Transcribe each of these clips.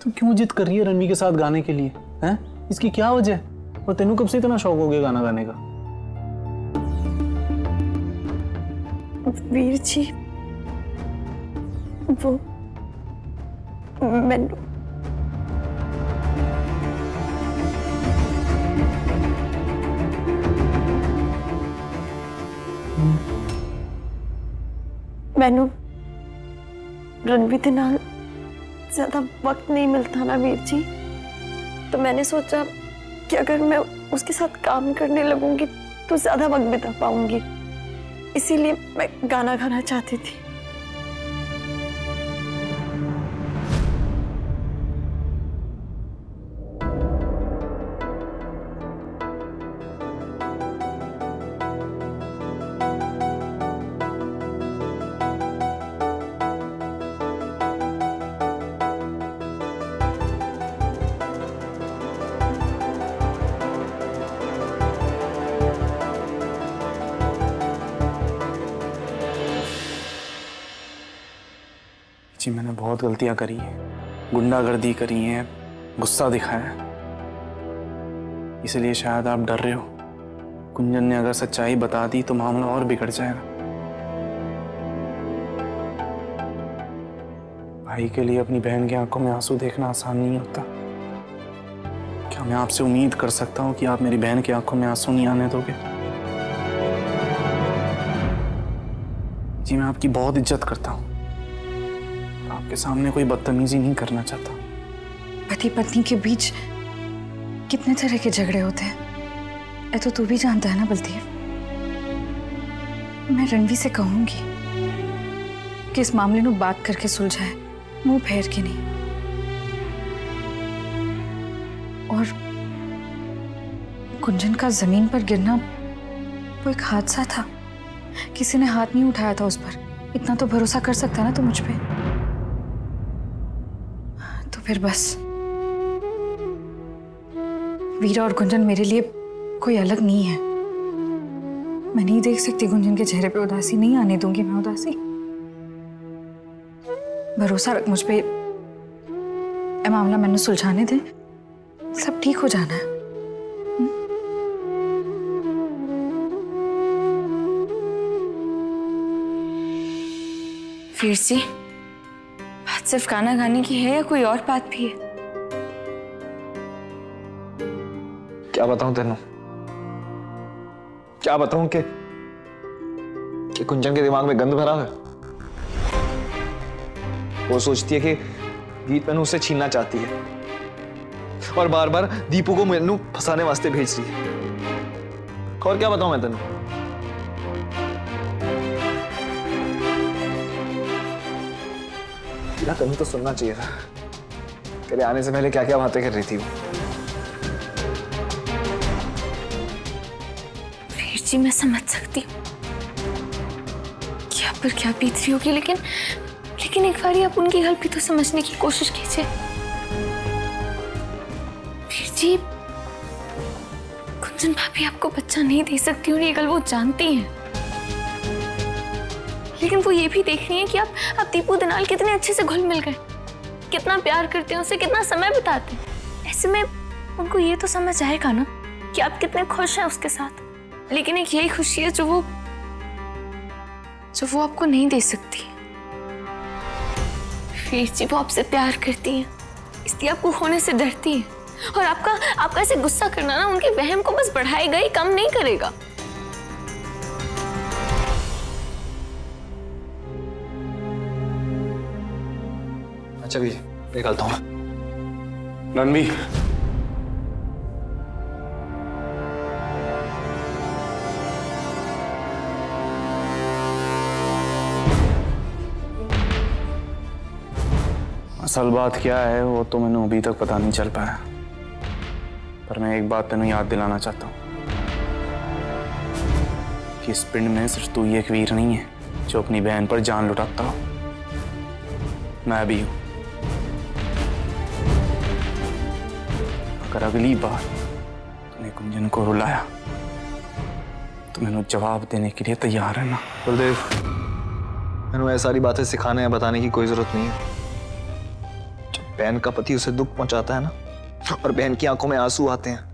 तो क्यों जिद कर रही है रणवीर के साथ गाने के लिए? हैं? इसकी क्या वजह है? और तेनू कब से इतना शौक हो गया गाना गाने का? वीर जी, वो मैनू रणवीर के नाल ज्यादा वक्त नहीं मिलता ना वीर जी, तो मैंने सोचा कि अगर मैं उसके साथ काम करने लगूंगी तो ज्यादा वक्त बिता पाऊंगी, इसीलिए मैं गाना गाना चाहती थी। जी मैंने बहुत गलतियां करी हैं, गुंडागर्दी करी है, गुस्सा दिखाया, इसलिए शायद आप डर रहे हो। कुंजन ने अगर सच्चाई बता दी तो मामला और बिगड़ जाएगा। भाई के लिए अपनी बहन की आंखों में आंसू देखना आसान नहीं होता। क्या मैं आपसे उम्मीद कर सकता हूं कि आप मेरी बहन की आंखों में आंसू नहीं आने दोगे? जी मैं आपकी बहुत इज्जत करता हूं, आपके सामने कोई बदतमीजी नहीं करना चाहता। पति पत्नी के बीच कितने तरह के झगड़े होते हैं, ये तो तू भी जानता है ना बलदेव। मैं रणवीर से कहूंगी कि इस मामले को बात करके सुलझाए, मुंह फेर के नहीं। और कुंजन का जमीन पर गिरना वो एक हादसा था, किसी ने हाथ नहीं उठाया था उस पर। इतना तो भरोसा कर सकता है ना तू मुझ पे। तो फिर बस वीरा और गुंजन मेरे लिए कोई अलग नहीं है। मैं नहीं देख सकती गुंजन के चेहरे पे उदासी, नहीं आने दूंगी मैं उदासी। भरोसा रख मुझ पे, ये मामला मैंने सुलझाने दे, सब ठीक हो जाना है। वीर जी, बात सिर्फ गाना गाने की है या कोई और बात भी है? क्या बताऊं तेनू, क्या बताऊं कि कुंजन के दिमाग में गंद भरा है। वो सोचती है कि गीत मैनू उससे छीनना चाहती है और बार बार दीपू को मैनू फंसाने वास्ते भेज रही है। और क्या बताऊं मैं तेनू। तेनू तो सुनना चाहिए था, तेरे आने से पहले क्या क्या बातें कर रही थी वो। वीर जी, मैं समझ सकती हूँ कि आप पर क्या बीत रही होगी, लेकिन एक बार आप उनकी गलती तो समझने की कोशिश कीजिए। वीर जी, कुंजन भाभी आपको बच्चा नहीं दे सकती और ये गल वो जानती हैं, लेकिन वो ये भी देख रही हैं कि आप दीपू दनाल कितने अच्छे से घुल मिल गए, कितना प्यार करते हैं उससे, कितना समय बिताते हैं। ऐसे में उनको ये तो समझ आएगा ना कि आप कितने खुश हैं उसके साथ। लेकिन एक यही खुशी है जो वो आपको नहीं दे सकती। वीर जी, वो आपसे प्यार करती हैं, इसलिए आपको खोने से डरती हैं। और आपका ऐसे गुस्सा करना ना उनके वहम को बस बढ़ाएगा ही, कम नहीं करेगा। अच्छा भी निकलता हूँ। रणवीर, असल बात क्या है वो तो मैंने अभी तक पता नहीं चल पाया, पर मैं एक बात तेनू याद दिलाना चाहता हूँ कि इस पिंड में सिर्फ तू ही एक वीर नहीं है जो अपनी बहन पर जान लुटाता हो, मैं भी हूं। अगर अगली बार तूने कुंजन को रुलाया तो मैंने जवाब देने के लिए तैयार है ना। गुरुदेव, मैंने ये सारी बातें सिखाने या बताने की कोई जरूरत नहीं है। बहन का पति उसे दुख पहुंचाता है ना, और बहन की आंखों में आंसू आते हैं,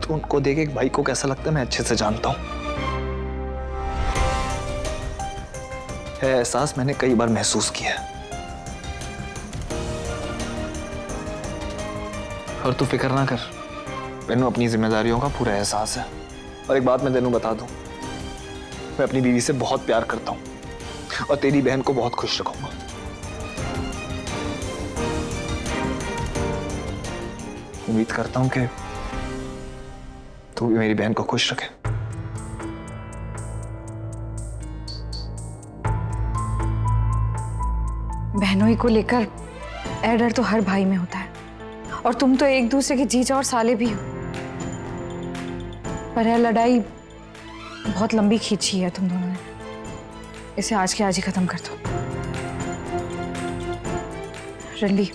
तो उनको देख एक भाई को कैसा लगता है मैं अच्छे से जानता हूं। है एहसास मैंने कई बार महसूस किया है। और तू फिक्र ना कर, मैंने अपनी जिम्मेदारियों का पूरा एहसास है। और एक बात मैं तेनू बता दूं, मैं अपनी बीवी से बहुत प्यार करता हूं और तेरी बहन को बहुत खुश रखूंगा। उम्मीद करता हूं कि तू भी मेरी बहन को खुश रखे। बहनोई को लेकर ऐ डर तो हर भाई में होता है, और तुम तो एक दूसरे के जीजा और साले भी हो। पर यह लड़ाई बहुत लंबी खींची है तुम दोनों ने, इसे आज के आज ही खत्म कर दो। रणवी,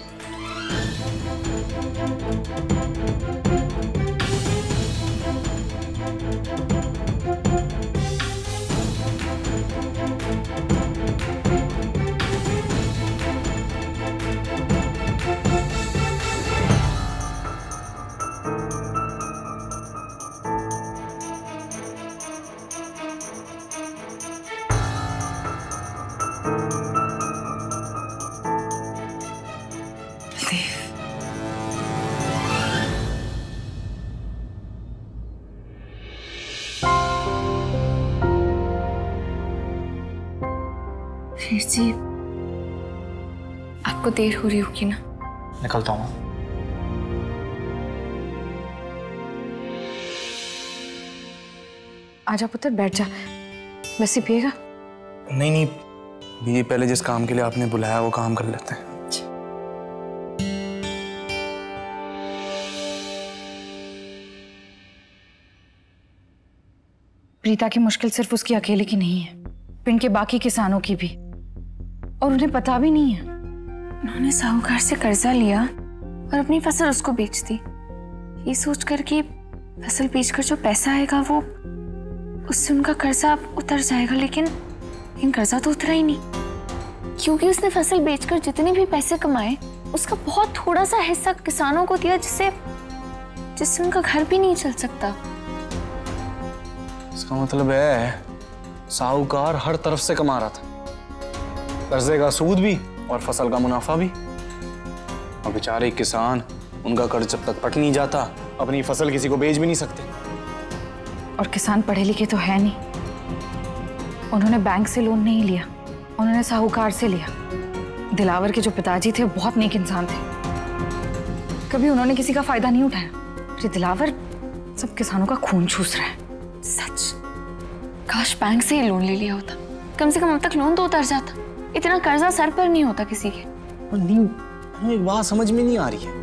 वीर जी, आपको देर हो रही होगी ना? निकलता हूँ। आजा पुत्र, बैठ जा। लस्सी पिएगा? नहीं नहीं बीजी, पहले जिस काम के लिए आपने बुलाया वो काम कर लेते हैं। प्रीता की मुश्किल सिर्फ उसकी अकेले की नहीं है, पिंड के बाकी किसानों की भी, और उन्हें पता भी नहीं है। उन्होंने साहूकार से कर्जा लिया और अपनी फसल उसको बेच दी, ये सोचकर कि फसल बेचकर जो पैसा आएगा वो उससे उनका कर्जा उतर जाएगा। लेकिन कर्जा तो उतरा ही नहीं, क्योंकि उसने फसल बेचकर जितने भी पैसे कमाए उसका बहुत थोड़ा सा हिस्सा किसानों को दिया, जिससे उनका घर भी नहीं चल सकता। इसका मतलब है साहूकार हर तरफ से कमा रहा था, कर्जे का सूद भी और फसल का मुनाफा भी। और बेचारे किसान, उनका कर्ज जब तक पट नहीं जाता अपनी फसल किसी को बेच भी नहीं सकते। और किसान पढ़े लिखे तो है नहीं, उन्होंने बैंक से लोन नहीं लिया, उन्होंने साहूकार से लिया। दिलावर के जो पिताजी थे बहुत नेक इंसान थे, कभी उन्होंने किसी का फायदा नहीं उठाया। ये दिलावर सब किसानों का खून चूस रहा है। सच, काश बैंक से ही लोन ले लिया होता, कम से कम अब तक लोन तो उतर जाता, इतना कर्जा सर पर नहीं होता किसी के। और नहीं, एक बात समझ में नहीं आ रही है,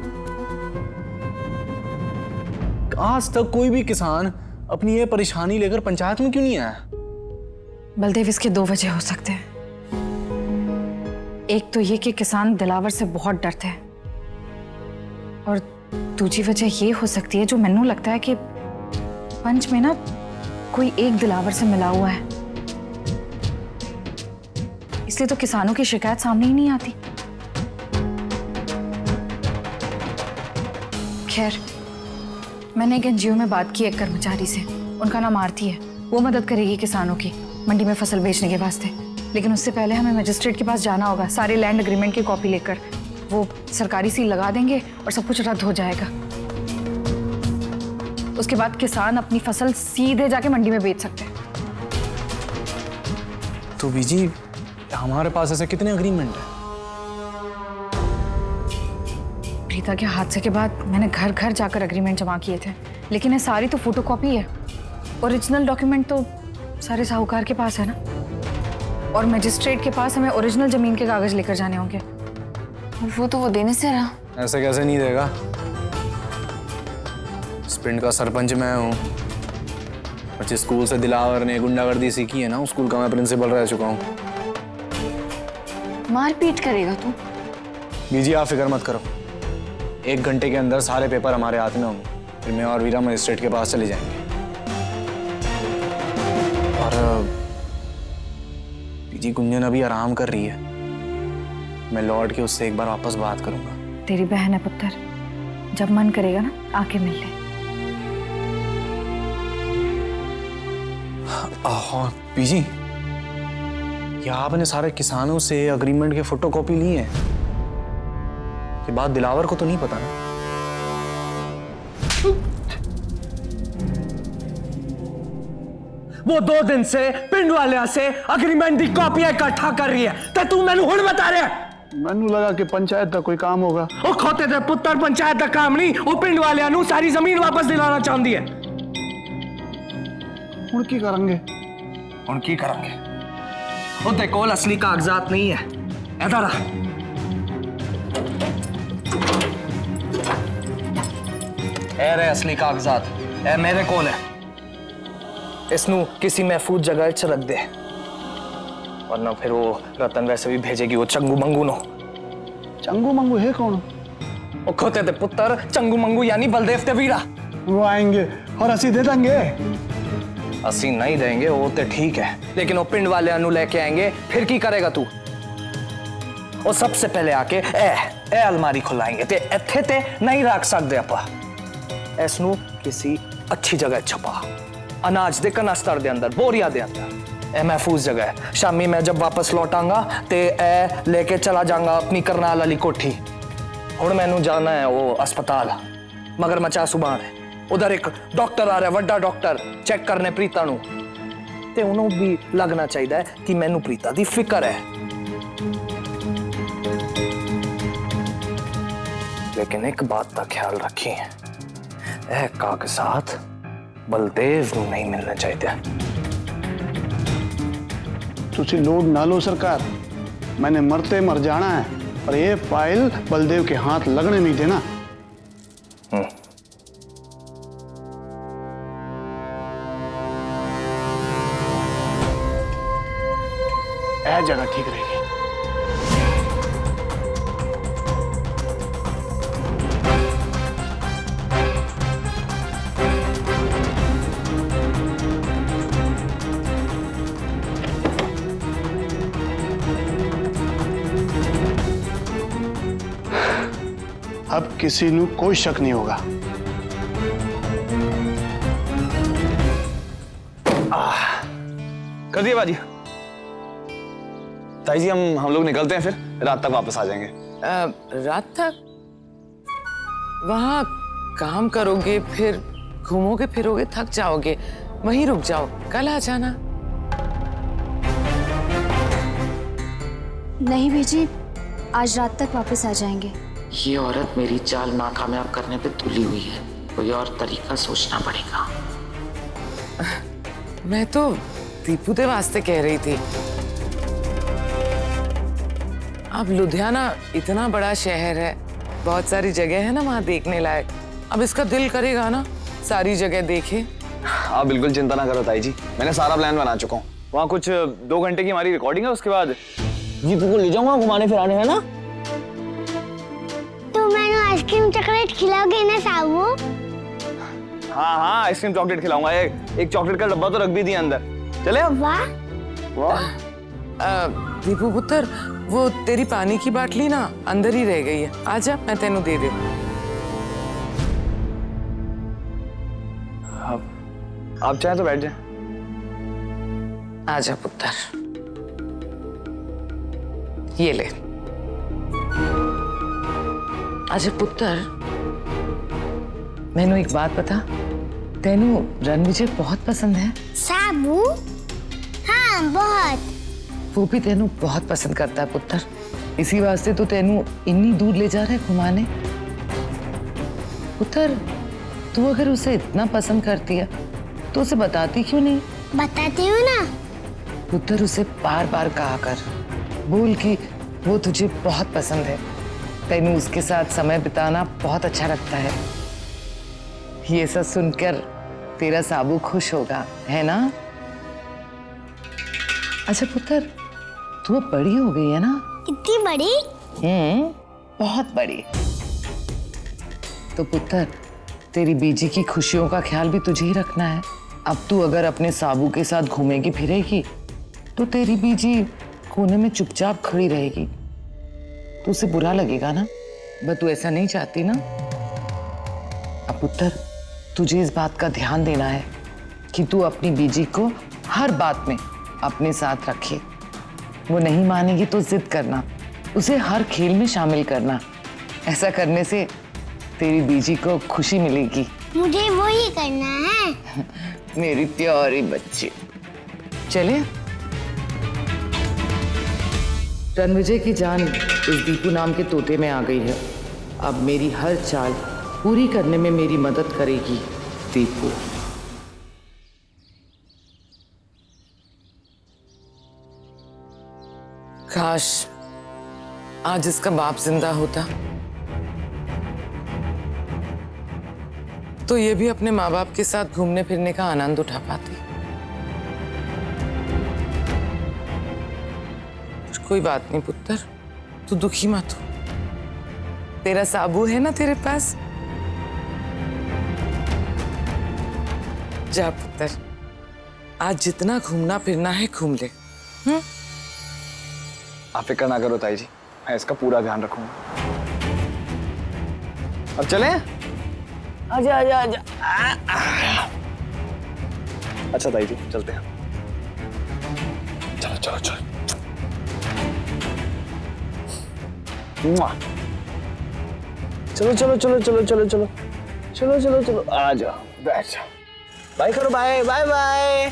आज तक कोई भी किसान अपनी ये परेशानी लेकर पंचायत में क्यों नहीं आया? बलदेव, इसके दो वजह हो सकते हैं। एक तो ये कि किसान दिलावर से बहुत डरते हैं, और दूसरी वजह ये हो सकती है, जो मैनू लगता है कि पंच में ना कोई एक दिलावर से मिला हुआ है, इसलिए तो किसानों की शिकायत सामने ही नहीं आती। खैर, मैंने एक एनजीओ में बात की एक कर्मचारी से, उनका नाम आरती है। वो मदद करेगी किसानों की मंडी में फसल बेचने के वास्ते, लेकिन उससे पहले हमें मजिस्ट्रेट के पास जाना होगा, सारे लैंड एग्रीमेंट की कॉपी लेकर। वो सरकारी सील लगा देंगे और सब कुछ रद्द हो जाएगा। उसके बाद किसान अपनी फसल सीधे जाके मंडी में बेच सकते हैं। तो बीजी, हमारे पास ऐसे कितने एग्रीमेंट हैं? प्रीता के हादसे के बाद मैंने घर घर जाकर एग्रीमेंट जमा किए थे, लेकिन ये सारी तो फोटोकॉपी है। ओरिजिनल डॉक्यूमेंट तो सारे साहूकार के पास है ना, और मजिस्ट्रेट के पास हमें ओरिजिनल जमीन के कागज लेकर जाने होंगे। वो तो वो देने से रहा। ऐसे कैसे नहीं देगा? इस पिंड का सरपंच मैं हूँ, और जिस स्कूल से दिलावर ने गुंडागर्दी सीखी है ना, उस स्कूल का मैं प्रिंसिपल रह चुका हूँ। मारपीट करेगा तू? बीजी, आप फिक्र मत करो, 1 घंटे के अंदर सारे पेपर हमारे हाथ में होंगे, फिर मैं और वीरा मजिस्ट्रेट के पास चले जाएंगे। और बीजी, गुंजन अभी आराम कर रही है, मैं लौट के उससे एक बार वापस बात करूंगा। तेरी बहन है पुत्र, जब मन करेगा ना आके मिल ले। हाँ बीजी, क्या आपने सारे किसानों से अग्रीमेंट के फोटोकॉपी लिए हैं? ये बात दिलावर को तो नहीं पता ना? वो 2 दिन से पिंड वाले से अग्रीमेंट की कॉपियां इकट्ठा कर रही है तो तू मैनू हुण बता रहा है? मैनू लगा कि पंचायत का कोई काम होगा। ओ खोते ते पुत्र, पंचायत का काम नहीं, वो पिंड वाले नू सारी जमीन वापस दिलाना चाहती है। हुण की करेंगे? हुण की करेंगे? उनके कोल असली कागजात नहीं है। इधर आ। ए रे असली कागजात, ए मेरे कोल है। इसनू किसी महफूज जगह च रख दे, वरना फिर वो रतन वैसे भी भेजेगी वो चंगू मंगू नो। चंगू मंगू है कौन? वो खोते थे पुत्र, चंगू मंगू यानी बलदेव ते वीरा। वो आएंगे और असी दे देंगे। असी नहीं देंगे वो तो ठीक है, लेकिन वो पिंड वाले अनु लेके आएंगे, फिर की करेगा तू? वो सबसे पहले आके ए अलमारी खुलाएंगे ते इत्थे ते नहीं रख सकते अपा। इसनू किसी अच्छी जगह छपा, अनाज दे कनास्तर दे अंदर, बोरिया दे अंदर। ए महफूज जगह है। शामी मैं जब वापस लौटांगा ते ए लेके चला जाऊंगा अपनी करनाल वाली कोठी। हुण मैनू जाना है वो अस्पताल, मगर मचा सुबान है। उधर एक डॉक्टर आ रहा है, वड्डा डॉक्टर, चेक करने प्रीता नू। ते उन्होंने भी लगना चाहिए कि मैनू प्रीता दी फिक्र है। लेकिन एक बात का ख्याल रखी, ए कागजात बलदेव नू नहीं मिलना चाहिए। तुसी लोड ना लो सरकार, मैंने मरते मर जाना है, और ये फाइल बलदेव के हाथ लगने नहीं देना। यह जगह ठीक रहेगी। अब किसी नू कोई शक नहीं होगा। कर दिया बाजी। ताई जी हम लोग निकलते हैं, फिर रात तक वापस आ जाएंगे। रात तक वहां काम करोगे, फिर घूमोगे फिरोगे, थक जाओगे, वहीं रुक जाओ, कल आ जाना। नहीं बीजी, आज रात तक वापस आ जाएंगे। ये औरत मेरी चाल नाकामयाब करने पे तुली हुई है, कोई और तरीका सोचना पड़ेगा। मैं तो दीपू दे वास्ते कह रही थी। अब लुधियाना इतना बड़ा शहर है, बहुत सारी जगह है ना वहाँ देखने लायक। अब इसका दिल करेगा ना सारी जगह देखे। आप बिल्कुल चिंता ना करो ताई जी, मैंने सारा प्लान बना चुका हूँ। वहाँ कुछ 2 घंटे की हमारी रिकॉर्डिंग है, उसके बाद दीपू को ले जाऊंगा घुमाने फिराने, है ना? तो मैंने आइसक्रीम चॉकलेट खिलाओगे ना साबू? हाँ आइसक्रीम चॉकलेट खिलाऊंगा। एक चॉकलेट का डब्बा तो रख भी दिया अंदर। चले अब? वाह। दीपू पुत्र, वो तेरी पानी की बाटली ना अंदर ही रह गई है, आजा मैं तेनू दे दे। आप चाहे तो बैठ जाए। आजा पुत्र, ये ले। आजा पुत्र, मैनू एक बात बता, तेनू रणविजय बहुत पसंद है? साबू? हाँ बहुत। वो भी तेनू बहुत पसंद करता है पुत्र, इसी वास्ते तो तेनू इन्नी दूर ले जा रहा है घुमाने। पुत्र, तू अगर उसे इतना पसंद करती है तो उसे बताती क्यों नहीं? बताती हूँ ना। पुत्र, उसे बार बार कहा कर, बोल कि वो तुझे बहुत पसंद है, तेनू उसके साथ समय बिताना बहुत अच्छा लगता है। ये सब सुनकर तेरा साबू खुश होगा, है ना? अच्छा पुत्र, तू अब बड़ी हो गई है ना? कितनी बड़ी? बहुत बड़ी। तो पुत्र, तेरी बीजी की खुशियों का ख्याल भी तुझे ही रखना है। अब तू अगर अपने साबू के साथ घूमेगी फिरेगी तो तेरी बीजी कोने में चुपचाप खड़ी रहेगी, तो उसे बुरा लगेगा ना। बस तू ऐसा नहीं चाहती ना। अब पुत्र, तुझे इस बात का ध्यान देना है कि तू अपनी बीजी को हर बात में अपने साथ रखे। वो नहीं मानेगी तो जिद करना, उसे हर खेल में शामिल करना। ऐसा करने से तेरी बीजी को खुशी मिलेगी। मुझे वो ही करना है। मेरी प्यारी बच्ची। चले। रणविजय की जान इस दीपू नाम के तोते में आ गई है। अब मेरी हर चाल पूरी करने में मेरी मदद करेगी दीपू। काश आज इसका बाप जिंदा होता तो ये भी अपने माँ बाप के साथ घूमने फिरने का आनंद उठा पाती। कोई बात नहीं पुत्र, तू दुखी मत हो। तेरा साबू है ना तेरे पास। जा पुत्र, आज जितना घूमना फिरना है घूम ले। आप फिक्र ना करो ताई जी, मैं इसका पूरा ध्यान रखूंगा। अब चलें? आजा आजा आजा। अच्छा ताई जी, चलते हैं। चलो चलो चलो। चलो चलो चलो चलो चलो चलो चलो चलो चलो आ जाओ, बैठ जाओ। बाय करो, बाय बाय बाय।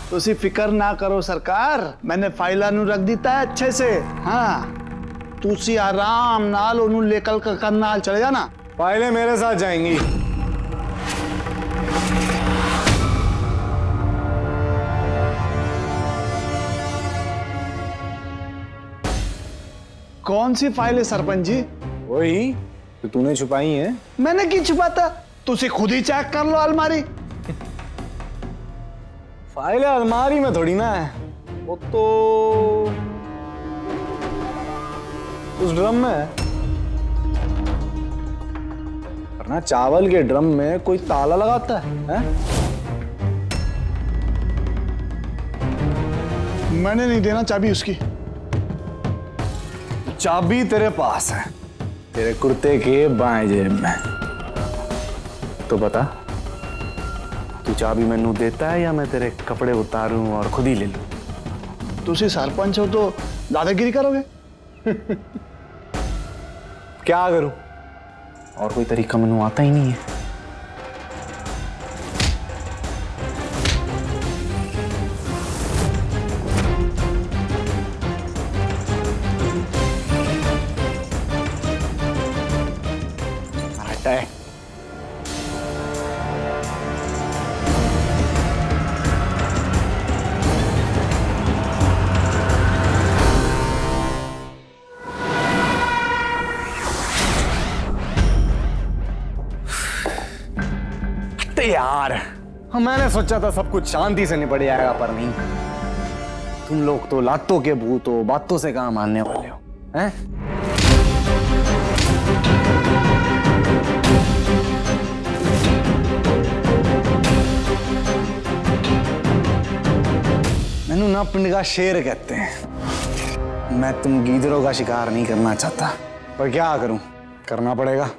तुसी फिक्र ना करो सरकार, मैंने फाइल नू रख दिता है अच्छे से। हाँ, तुसी आराम नाल ओनू लेकल कर नाल चले जाना। फाइलें मेरे साथ जाएंगी। कौन सी फाइल है सरपंच जी? वही तो तूने छुपाई है। मैंने की छुपाता? तुसी खुद ही चेक कर लो अलमारी। फाइलें अलमारी में थोड़ी ना है, वो तो उस ड्रम में है। वरना चावल के ड्रम में कोई ताला लगाता है? मैंने नहीं देना चाबी उसकी। चाबी तेरे पास है, तेरे कुर्ते के बाएं जेब में। तो बता, तू चाबी मैनू देता है या मैं तेरे कपड़े उतारूं और खुद ही ले लूं? तुसी सरपंच हो तो दादागिरी करोगे? क्या करूं? और कोई तरीका मैनू आता ही नहीं है। यार, मैंने सोचा था सब कुछ शांति से निपट जाएगा, पर नहीं। तुम लोग तो लातों के भूत हो, बातों से कहां मानने वाले हो, हैं? मैनू ना पिंड का शेर कहते हैं। मैं तुम गीदड़ों का शिकार नहीं करना चाहता, पर क्या करूं, करना पड़ेगा।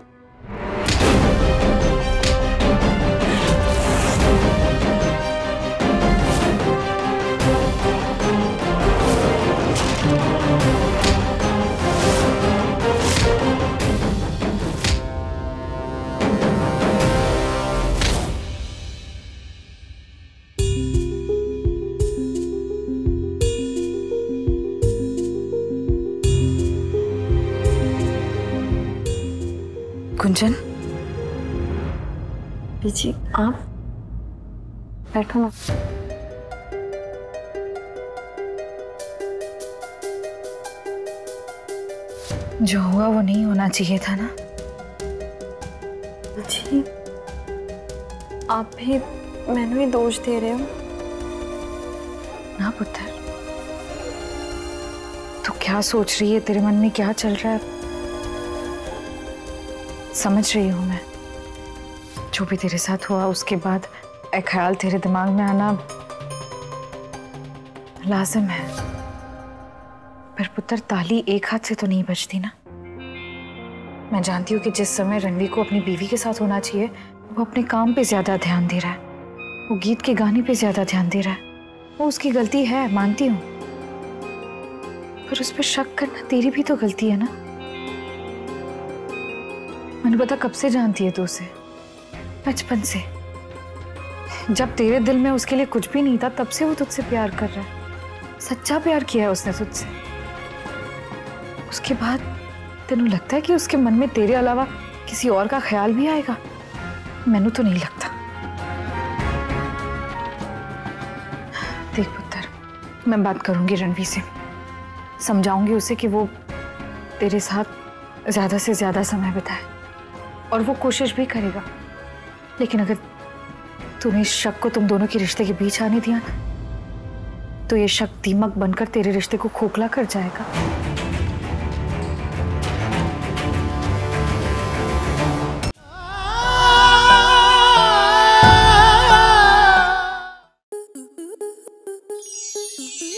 कुंजन, बीजी आप बैठो ना। जो हुआ वो नहीं होना चाहिए था ना। जी, आप भी मैंने ही दोष दे रहे हो ना पुत्र। तो क्या सोच रही है, तेरे मन में क्या चल रहा है? समझ रही हूं मैं। जो भी तेरे साथ हुआ उसके बाद एक ख्याल तेरे दिमाग में आना लाजिम है, पर पुत्र ताली एक हाथ से तो नहीं बजती ना। मैं जानती हूँ कि जिस समय रणवीर को अपनी बीवी के साथ होना चाहिए, वो अपने काम पे ज्यादा ध्यान दे रहा है, वो गीत के गाने पे ज्यादा ध्यान दे रहा है। वो उसकी गलती है, मानती हूँ, पर उस पर शक करना तेरी भी तो गलती है ना। मैंने पता कब से जानती है तू उसे, बचपन से। जब तेरे दिल में उसके लिए कुछ भी नहीं था, तब से वो तुझसे प्यार कर रहा है। सच्चा प्यार किया है उसने तुझसे। उसके बाद तेनू लगता है कि उसके मन में तेरे अलावा किसी और का ख्याल भी आएगा? मैनू तो नहीं लगता। देख पुत्र, मैं बात करूंगी रणवीर से, समझाऊंगी उसे कि वो तेरे साथ ज्यादा से ज्यादा समय बिताए, और वो कोशिश भी करेगा। लेकिन अगर तूने इस शक को तुम दोनों के रिश्ते के बीच आने दिया ना, तो ये शक दीमक बनकर तेरे रिश्ते को खोखला कर जाएगा।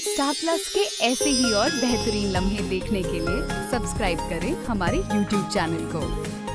स्टार प्लस के ऐसे ही और बेहतरीन लम्हे देखने के लिए सब्सक्राइब करें हमारे YouTube चैनल को।